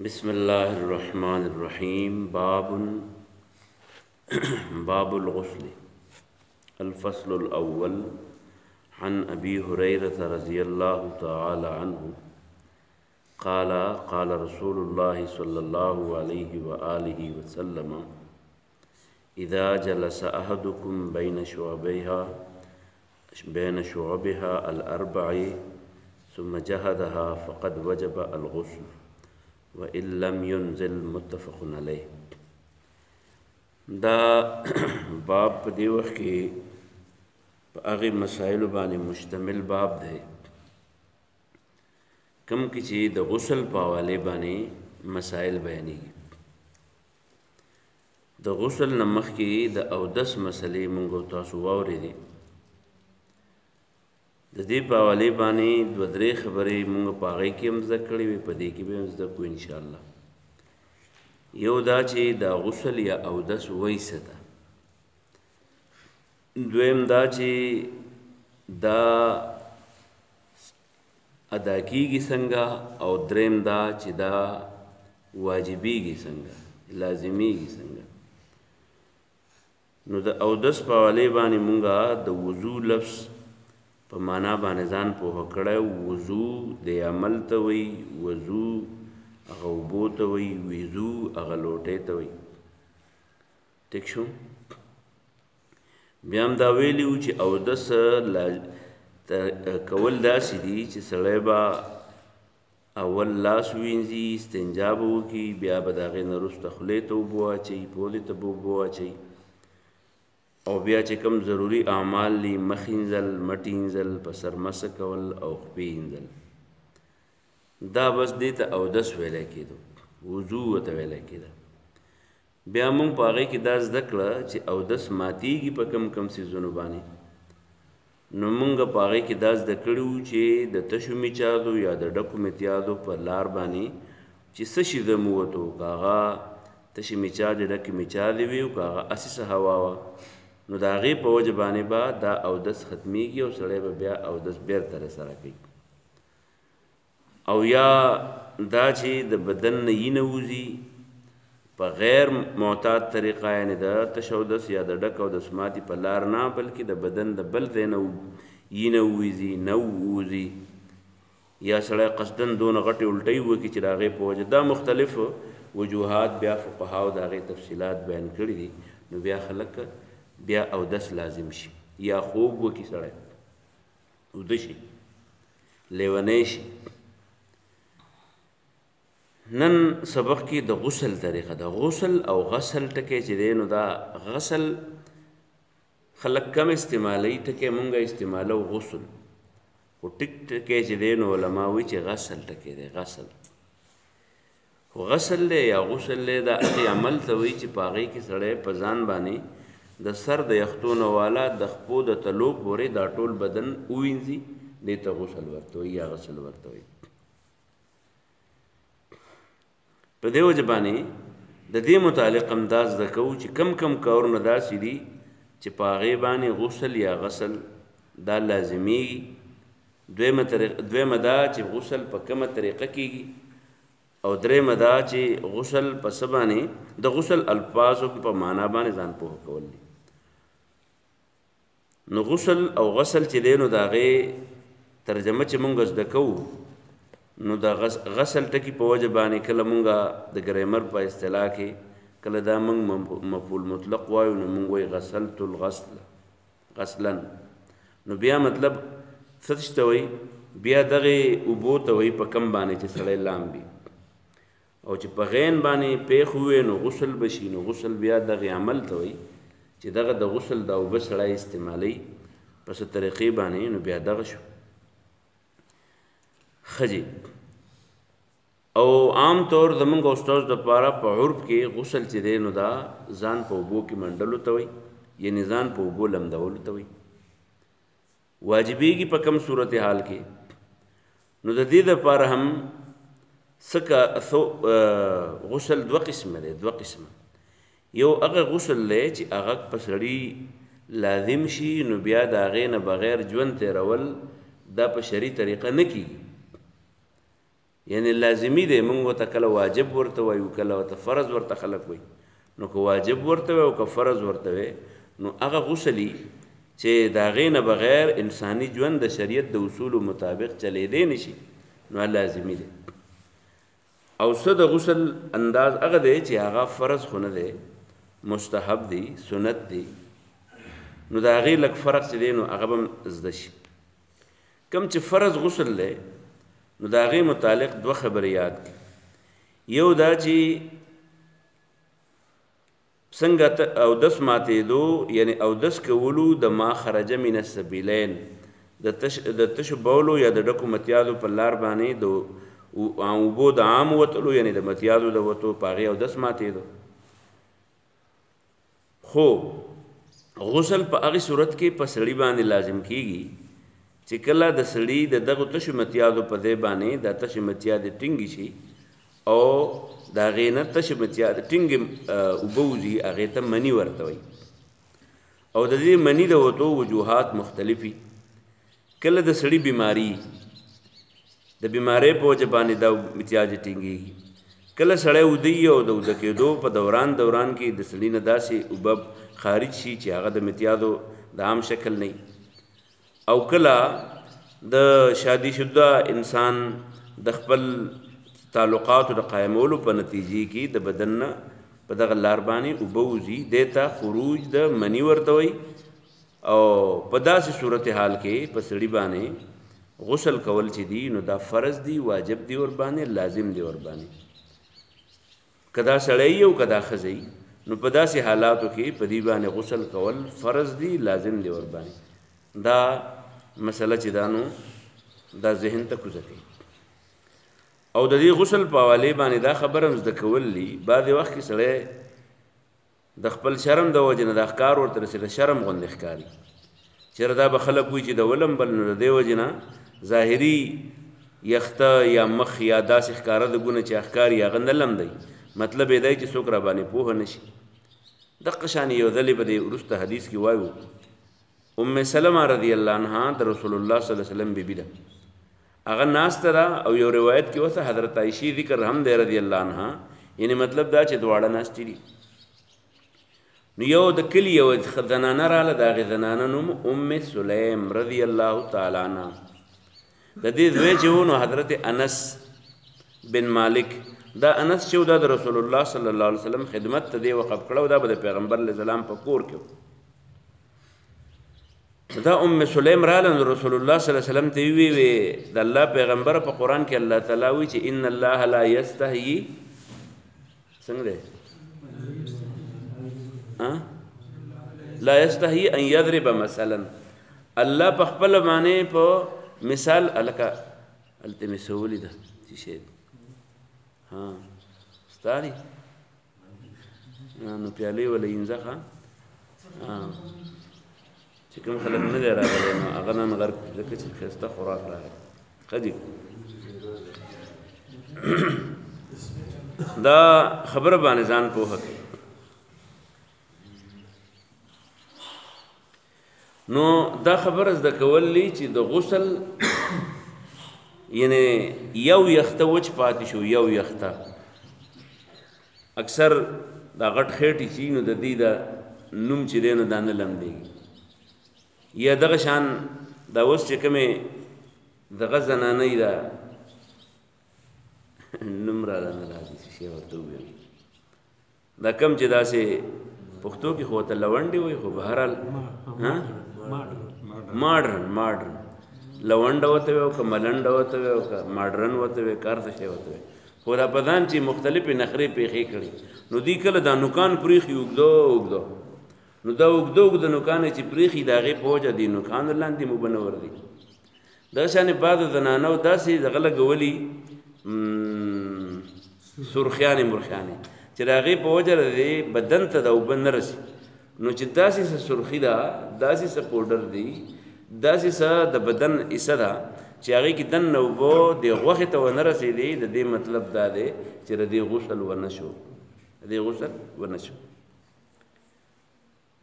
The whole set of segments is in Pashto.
बिस्मिल्लाहिर्रहमानिर्रहीम। बाबुल गुस्ल। अल-फ़स्लुल अव्वल। अन अबी हुरैरता रज़ियल्लाहु तआला अन्हु क़ाला क़ाला रसूलुल्लाहि स्वल्लल्लाहु अलैहि व आलिहि वसल्लम इज़ा जलस अहदुकुम बैन शुअबिहा अल-अर्बइ सुम्मा जहदहा फ़क़द वजब अल-गुस्ल व इल्लम युनज़िल मुत्तफ़क़ुन अलैह। दा बाब په دې وخت کې په هغې مسایلو باندې مشتمل باب دی کوم کې چې د غسل په حوالې باندې مسایل بیانېږي. د غسل نه مخکې د اودس مسلې موږ تاسو واورېدې. د دې په حوالې باندې دوه درې خبرې موږ په هغې کې هم زده کړې وې، په دې کې به هم زده کړو انشاءالله. یو دا چې دا غسل یا اودس وایي څه ده، دویم دا چې دا ادا کیږي څنګه، او دریم دا چې دا واجبېږي څنګه، لازمیږي څنګه. نو د اودس په حوالې باندې مونږه د وضو لفظ په معنا باندې ځان پوهه کړی. وضو د عمل ته وایي، وضو هغه اوبو ته وایي، وضو هغه لوټۍ ته وایي. ټیک شو. بیا هم دا ویلي وو چې اودس کول داسې دي چې سړی به اول لاس وینځي، استنجا به وکړي، بیا به د هغې نه وروسته خولې ته اوبه واچوي، پولې ته به اوبه واچوي، او بیا چې کوم ضروري اعمال دي، مخ اینځل، مټ اینځل، په سر مسح کول او خپې اینځل، دا بس دې ته اودس ویلی کېدو، وضو ورته ویلی کېده. بیا موږ په هغې کې دا زده کړه چې اودس ماتېږي په کم کم څیزونو باندې. نو موږ په هغې کې دا زده کړي وو چې د تشو میچادو یا د ډکو میتیادو په لار باندې چې څه شي ځم ووتو، که هغه تشې میچادې ډکې میچادې وي او که هغه اساسه هوا وه، نو د هغې په وجه باندې به دا اودس ختمیږي او سړی به بیا اودس بیرته رسره کوي. او یا دا چې د بدن نه وینه وځي په غیر معتاد طریقه، یعنې د تش اودس یا د ډک اودس ماتي په لار نه، بلکې د بدن د بل ځای نه وینه ووځي، نه ووځي، یا سړی قصدن دونه غټې الټۍ وکړي چې د هغې په وجه، دا مختلف وجوهات بیا فقهاو د هغې تفصیلات بیان کړي دي. نو بیا خلک بیا اودس لازم شي، یا خوب وکړي سړی، اوده شي، لیونی شي. نن سبق کې د غسل طریقه ده. غسل او غسل ټکی چې دی، نو دا غسل خلک کم استعمالوي، ټکی مونږ استعمالو غسل، خو ټیک ټکی چې دی نو علما وایي چې غسل ټکی دی. غسل خو غسل دی یا غسل دی، دا هغې عمل ته وایي چې په هغې کې سړی په ځان باندې د سر د یختو نه والا د خپو د تلو پورې دا ټول بدن ووینځي، دې ته غسل ورته وایي یا غسل ورته وایي. په دې وجه باندې د دې متعلق هم دا زده کوو چې کم کم کارونه داسې دي چې په هغې باندې غسل یا غسل دا لازمیږي. دویمه دا چې غسل په کومه طریقه کېږي، او دریمه دا چې غسل په څه باندې، د غسل الفاظو په معنا باندې ځان پوهه کول دي. نو غسل او غسل چې دی، نو د هغې ترجمه چې مونږ زده کوو، نو د غسل ټکي په وجه باندې کله مونږه د ګریمر په اصطلاح کې کله دا مونږ مفعول مطلق وایو، نو مونږ وایي غسلت الغسل غسلا. نو بیا مطلب څه ته وایي، بیا دغې اوبو ته وایي په کم باندې چې سړی لامبي، او چې په غین باندې پیښ ووی نو غسل بشي. نو غسل بیا دغې عمل ته وایي چې دغه د غسل دا اوبه سړی استعمالوي په څه طریقې باندې، نو بیا دغه شو. خجی او عام طور زمونږ استاد دپاره په عرف کې غسل چې دی، نو دا ځان په اوبو کې منډلو ته وایي، یعنې ځان په اوبو لمدولو ته وایي. واجبېږي په کم صورت حال کې. نو د دې دپاره هم غسل دوه قسمه دی، دوه قسمه. یو هغه غسل دی چې هغه په سړي لازم شي، نو بیا د هغې نه بغیر ژوند تېرول دا په شرعي طریقه نه کېږي. یعنی لازمی دی موږ ورته کله واجب ورته وایو کله ورته فرض ورته خلک وایي نو که واجب ورته وي او که فرض ورته وي نو هغه غسلي چې د هغې نه بغیر انساني ژوند د شریعت د اصولو مطابق چلیدی نشي نو لازمي دی او څه د غسل انداز هغه دی چې هغه فرض خو نه دی مستحب دی سنت دی نو د هغې لږ فرق چې دی نو هغه به هم زده شي کوم چې فرض غسل دی نو د هغې متعلق دوه خبرې یاد کړي یو دا چې څنګه اودس ماتېدو یعنی اودس کولو د ما خرج من السبیلین د تشو بولو یا د ډکو متیازو په لار باندې د اوبو د عام وتلو یعنی د متیازو د وتو په هغې اودس ماتېدو خو غسل په هغې صورت کې په سړي باندې لازم کیږي چې کله د سړي د دغو تشو متیازو په ځای باندې دا تشې متیازې ټینګې شي او د هغې نه تشې متیازې ټینګې اوبه وځي هغې ته مني ورته وایي او د دې مني د وتو وجوهات مختلفي کله د سړي بیماري د بیمارۍ په وجه باندې دا متیازې ټینګېږي کله سړی اوده او د اوده کېدو په دوران کې د سړي نه داسې اوبه خارج شي چې هغه د متیازو د عام شکل نه او کله د شادي شده انسان د خپل تعلقاتو د قایمولو په نتیجې کې د بدن نه په دغه لار باندې اوبه وځي دې ته خروج د مني ورته وایي او په داسې صورتحال کې په سړي باندې غسل کول چې دي نو دا فرض دي واجب دي ور باندې لازم دي ور باندې که دا سړی او که دا ښځی نو په داسې حالاتو کې په دې باندې غسل کول فرض دي لازم دي ور باندې دا مسله چې دا نو دا ذهن ته کوزه کوي او د دې غسل په حوالې باندې دا خبره هم زده کول دي بعضې وخت کې سړی د خپل شرم د وجې نه دا ښکار ورته رسېده شرم غوندې ښکاري چېرې دا به خلک وایي چې د ولم بل نو د دې وجې نه ظاهري یخته یا مخ یا داسې ښکاره د ګونه چې ښکاري هغه نه لم دی مطلب یې دی چې څوک را باندې پوهه نه شي دقه شانې یو ځلې به د وروسته حدیث کې وایو ام سلمه رضی الله عنها د رسول الله صلی الله علیه وسلم بیبي ده هغه ناسته ده او یو روایت کې اوسه حضرت عایشې ذکر هم دی رضی الله عنها یعنی مطلب دا چې دواړه ناستې دي نو یو د کلي یو زنانه راله د هغې زنانه نوم ام سلیم رضی الله تعالی عنها د دې زوی چې و نو حضرت انس بن مالک دا انس چې و دا د رسول الله صلی الله علیه وسلم خدمت ته دی وقف کړی دا به د پیغمبر علیه السلام په کور کې دا ام سلیم راله نو رسول الله صلی الله علیه وسلم ته وی د الله پیغمبر په قرآن کې الله تعالی وی چې ان الله لا یستحیي څنګه دی لا یستحیي ان یضرب مثلا الله په خپل باندې په مثال الکه هلته مې څه ولیده چې شی ستاري نو پیالې وله اینځه چې کوم خلک نه دی راغلی نو هغه نن غرب ځکه چې ښایسته خوراک راغلی ښه دي دا خبره باندې ځان پوهه کوي نو دا خبره زده کول دي چې د غسل یعنی یو یخته وچ پاتې شو یو یخته اکثر دا غټ خېټې چې نو د دې دا نوم چې دی نو دا نه لمدېږي یا دغه شان دا اوس چې کومې دغه زنانه یې دا نوم راله نه راځي چې شی ورته ووایم دا کم چې داسې پښتو کې خو ورته لونډې وایي خو بهرحال ماډرن لونډه ورته وایي او که ملنډه ورته وایي او که ماډرن ورته وایي کار څه شی ورته وایي خو دا په ځان چې مختلفې نخرې پېښې کړي نو دوی کله دا نوکان پرېښي اوږده نو دا اوږده نوکان چې پرېښي د هغې په وجه دي نوکانو لاندې مبنور دي دغه شانې بعضو زنانو داسې دغه لګولي سرخیانې مرخیانې چې د هغې په وجه د بدن ته د اوبه نه رسي نو چې داسې څه سرخي ده داسې څه پوډر دي داسې څه د بدن حصه ده چې هغې کې دننه اوبه د غوښې ته ونه رسېدې د دې مطلب دا دی چې د دې غسل ونه شو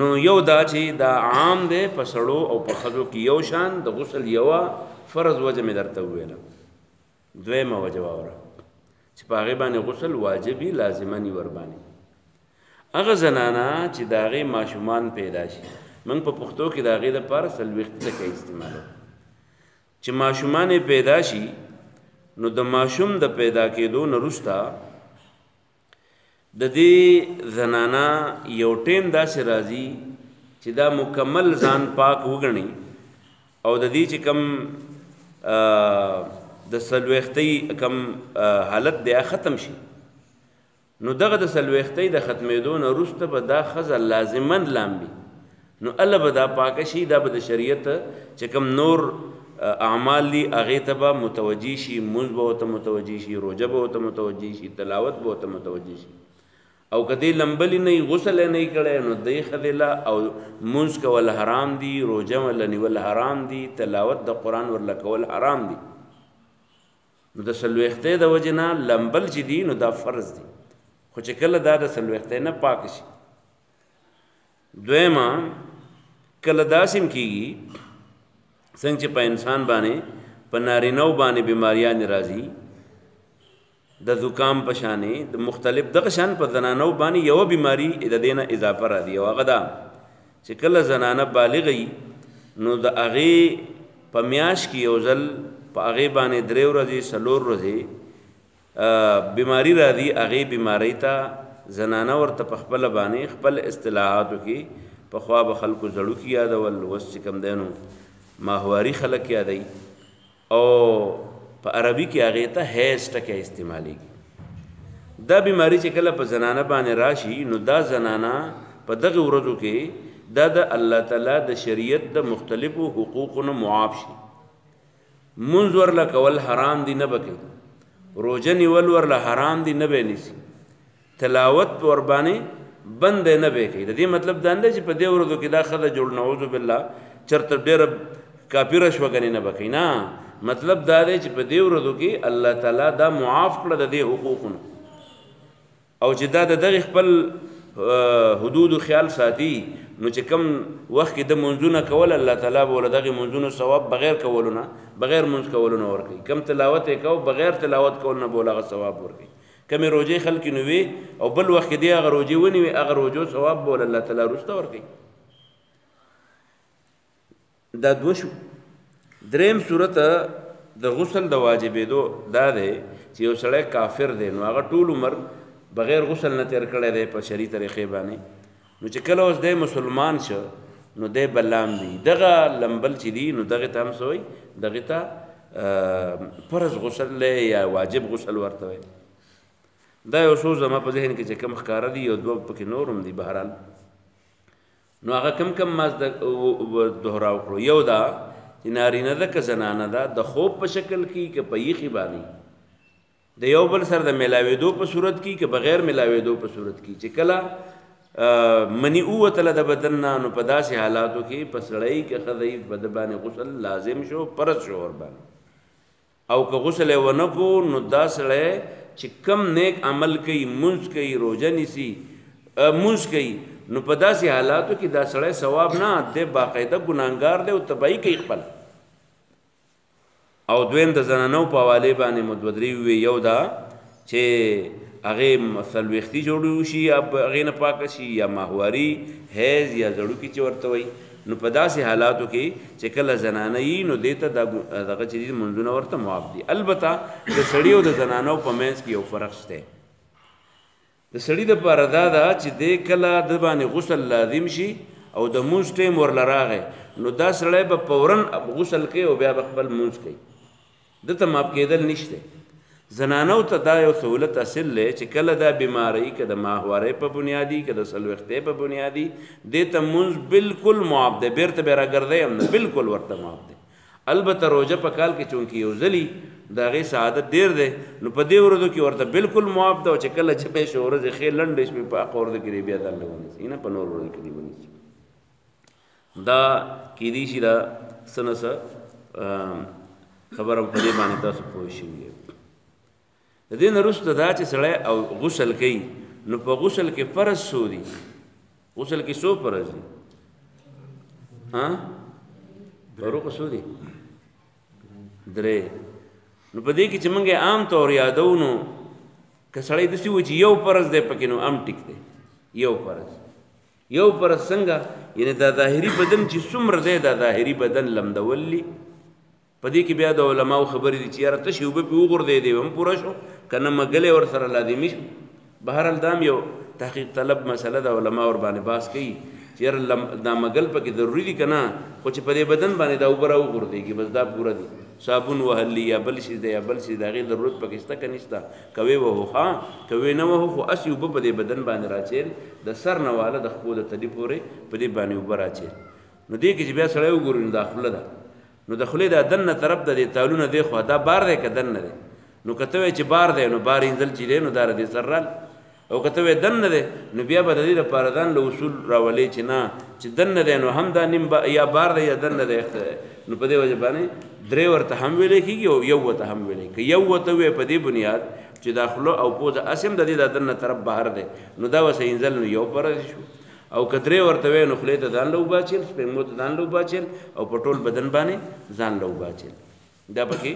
نو یو دا چې دا عام دی په سړو او په ښځو کې یو شان د غسل یوه فرض وجه مې درته وویله دویمه وجه واوره چې په هغې باندې غسل واجب وي لازمن ور باندې هغه زنانه چې د هغې ماشومان پیدا شي موږ په پښتو کې د هغې دپاره څلوېښت ټکی استعمالوو چې ماشومان پیدا شي نو د ماشوم د پیدا کېدو نه وروسته د دې زنانه یو ټیم داسې راځي چې دا مکمل ځان پاک وګڼي او د دې چې کم د څلوېښتۍ کم حالت دی ختم شي نو دغه د څلوېښتۍ د ختمېدو نه وروسته به دا ښځه لازمن لامبي نو الله به دا پاکه شي دا به د شریعت چې کم نور اعمال دي هغې ته به متوجه شي مونځ به ورته متوجه شي روژه به ورته متوجه شي تلاوت به ورته متوجه شي او که دې لمبلي نه وي غسل یې نه وي کړی نو دې ښځې له او مونځ کول حرام دي روژه ورله نیول حرام دي تلاوت د قرآن ورله کول حرام دي نو د څلوېښتۍ د وجې نه لمبل چې دي نو دا فرض دي خو چې کله دا د څلوېښتۍ نه پاک شي دویمه کله داسې هم کېږي څنګه چې په انسان باندې په نارینهو باندې بیماریانې راځي د زکام په شانې د مختلف دغه شان په زنانو باندې یوه بیماري د دې نه اضافه راځي او هغه دا چې کله زنانه بالغه وي نو د هغې په میاشت کې یو ځل په هغې باندې 3 ورځې 4 ورځې بیماری راځي هغې بیمارۍ ته زنانه ورته په خپله باندې خپل اصطلاحاتو کې پخوا به خلکو زړوکي یادول اوس چې کوم دی نو ماهواري خلک یادوي او په عربي کې هغې ته حیض ټکی استعمالیږي دا بیماری چې کله په زنانه باندې راشي نو دا زنانه په دغه ورځو کې دا د الله تعالی د شریعت د مختلفو حقوقو نه معاف شي مونځ ورله کول حرام دي نه به کوي روژه نیول ورله حرام دي نه به نیسي تلاوت ور باندې بند نه به کوي د دې مطلب دا نه چې په دې ورځو کې دا ښځه جوړ نعوذ بالله چرته ډېره کافره شوه ګنې نه به کوي نه مطلب دا دی چې په دې ورځو کې الله تعالی دا معاف کړه د دې حقوقونه او چې دا د دغې خپل حدودو خیال ساتي نو چې کم وخت کې د منځونه کول الله تعالی به له دغې منځونو ثواب بغیر کولو نه بغیر منځ کولو نه ورکوي کم تلاوت یې کو بغیر تلاوت کولو نه به له هغه ثواب ورکوي کمې روژې خلکې نو وي او بل وخت کې دی هغه روژې ونیوي هغه روژو ثواب به له الله تعالی وروسته ورکوي دا دوه شو دریم صورت د غسل د واجبېدو دا دی چې یو سړی کافر دی نو هغه ټول عمر بغیر غسل نه تیر کړی دی په شرعي طریقې باندې نو چې کله اوس دی مسلمان شه نو دی به لام دی دغه لمبل چې دي نو دغې ته هم څه وایي دغې ته فرض غسل دی یا واجب غسل ورته وایي دا یو څو زما په ذهن کې چې کم ښکاره دي یو دوه پکې نور هم دي بهرحال نو هغه کم ما دوهراو کړو یو دا چې نارینه ده که زنانه ده د خوب په شکل کې که په یخي باندې د یو بل سره د میلاوېدو په صورت کې که بغیر میلاوېدو په صورت کې چې کله منی ووتله د بدن نه نو په داسې حالاتو کې په سړی که ښځی په ده باندې غسل لازم شو فرض شو ور باندې او که غسل یې ونه کړو نو دا سړی چې کم نیک عمل کوي مونځ کوي روژه نیسي مونځ کوي نو په داسې حالاتو کې دا سړی ثواب نه دی باقاعده ګناهګار دی او تباهي کوي خپل او دویم د زنانو په حوالې باندې مو دوه درې ووې یو دا چې هغې څلوېښتي جوړې وشي یا هغې نه پاکه شي یا ماهواري حیض یا زړوکي چې ورته وایي نو په داسې حالاتو کې چې کله زنانه یي نو دې ته دغه چې دي منځونه ورته معاف دي البته د سړي او د زنانو په منځ کې یو فرق شته د سړي دپاره دا ده چې دی کله د باندې غسل لازم شي او د مونځ ټیم ورله راغی نو دا سړی به فورا غسل کوي او بیا به خپل مونځ کوي دته معاف کېدل نشته زنانو ته دا یو سهولت حاصل دی چې کله دا بیماری که د ماهوارۍ په بنیادي که د څلوېښتۍ په بنیادي دې ته مونځ بالکل معاف دی بیرته بیا راګرځی هم نه بالکل ورته معاف دی البته روژه په کال کې چونکې یو ځلي د هغې سعادت ډېر دی نو په دې ورځو کې ورته بالکل معاف ده او چې کله جمع شي ورځې ښې لنډې شوې په هغه ورځو کې بیا دا الله ونیسي نه په نور ورځو کې دې ونیسي دا کیدای شي دا څه نه څه خبره په دې باندې تاسو پوه شوي د دې نه وروسته دا چې سړی او غسل کوي نو په غسل کې فرض څو دي غسل کې څو فرض دي فاروق څو دي 3 نو په دې کې چې موږ عام طور یادو نو که سړی داسې و چې یو فرض دی پکې نو هم ټیک دی. یو فرض څنګه؟ یعنی دا ظاهري بدن چې څومره دی دا ظاهري بدن لمدول. په دې کې بیا د علماو خبرې دي چې یاره تشې اوبه پرې وغورځېدې دی هم پوره شو که نه مګلی ورسره لازمي شو. بهرحال دا هم یو تحقیق طلب مسله د علما ورباندې بحث کوي چې یاره دا مګل پکې ضروري دي که نه، خو چې په دې بدن باندې دا اوبه راوغورځېږي بس دا پوره دي. صابون وهلی یا بل شي دی یا بل شي د هغې ضرورت پکې شته که نشته؟ که ویې وهو ښه، که ویې نه وهو خو هسې اوبه په دې بدن باندې راچېل د سر نه واله د خپو د تلي پورې په دې باندې اوبه راچېل. نو دې کې چې بیا سړی وګوري نو دا خوله ده، نو د خولې دا دننه طرف د دې تالونه دی خوا دا بار دی که دننه دی؟ نو که ته وایې چې بار دی نو بار اینځل چې دی نو دا د دې سر رال، او که ته وایې دننه دی نو بیا به د دې دپاره ځان له اصول راولې چې نه چې دننه دی نو هم دا نیم یا بار دی یا دننه دی. نو په دې وجه باندې درې ورته هم ویلی کېږي او یو ورته هم ویلی. که یو ورته ووایې په دې بنیاد چې دا خوله او پوزه هسې هم د دې دا دننه طرف بهر دی نو دا ورسه اینځل نو یو فرض شو. او که درې ورته وایې نو خولې ته ځان له اوبه اچېل، سپېږمو ته ځان له اوبه اچېل او په ټول بدن باندې ځان له اوبه اچېل، دا پکې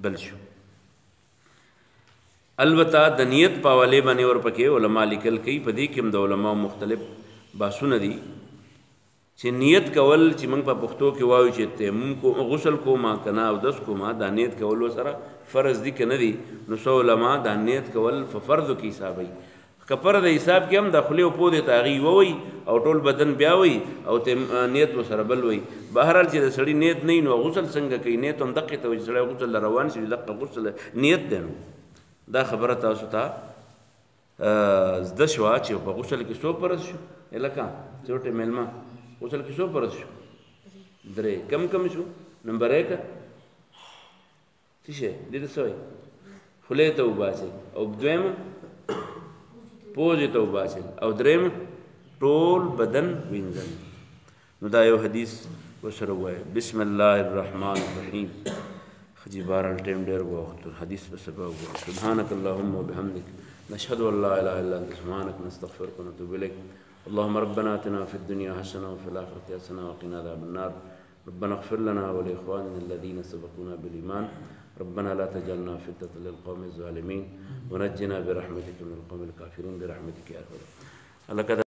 بل شو. البته د نیت په حوالې باندې ورپکې علما لیکل کوي، په دې کې هم د علماو مختلف بحثونه دي چې نیت کول چې موږ په پښتو کې وایو چې تیمم کو غسل کوما که نه اودس کوما، دا نیت کول ورسره فرض دي که نه دي؟ نو څو علما دا نیت کول په فرضو کې حسابوي. که فرض حساب کې هم د خولې او پودې ته هغې ووایي او ټول بدن بیا وایي او نیت ورسره بل وایي. بهرحال چې د سړي نیت نه وي نو غسل څنګه کوي؟ نیت هم دقې ته وایي چې سړی غسل له روان شي دقه غسل نیت دی. نو دا خبره تاسو ته زده شوه چې په غسل کې څو فرض شو؟ لکه چوټې میلمه غسل کې څو فرض شو؟ 3. کم شو؟ نمبر 1 څه شی دې ته څه وایي؟ خولې ته اوبه اچول، او 2 پوزې ته اوبه اچول، او 3 ټول بدن وینځل. نو دا یو حدیث ورسره ووایه. بسم الله الرحمن الرحیم. خجی بهرحال ټایم ډېر ووختو، حدیث په سبا وګورو. سبحانک اللهم وبحمدک نشهد ان لا اله الا انت سبحانك نستغفرك ونتوب اليك. اللهم ربنا اتنا في الدنيا حسنه وفي الاخره حسنه وقنا عذاب النار. ربنا اغفر لنا ولاخواننا الذين سبقونا بالايمان. ربنا لا تجعلنا فتنة للقوم الظالمين ونجنا برحمتك من القوم الكافرين برحمتك يا ارحم الراحمين.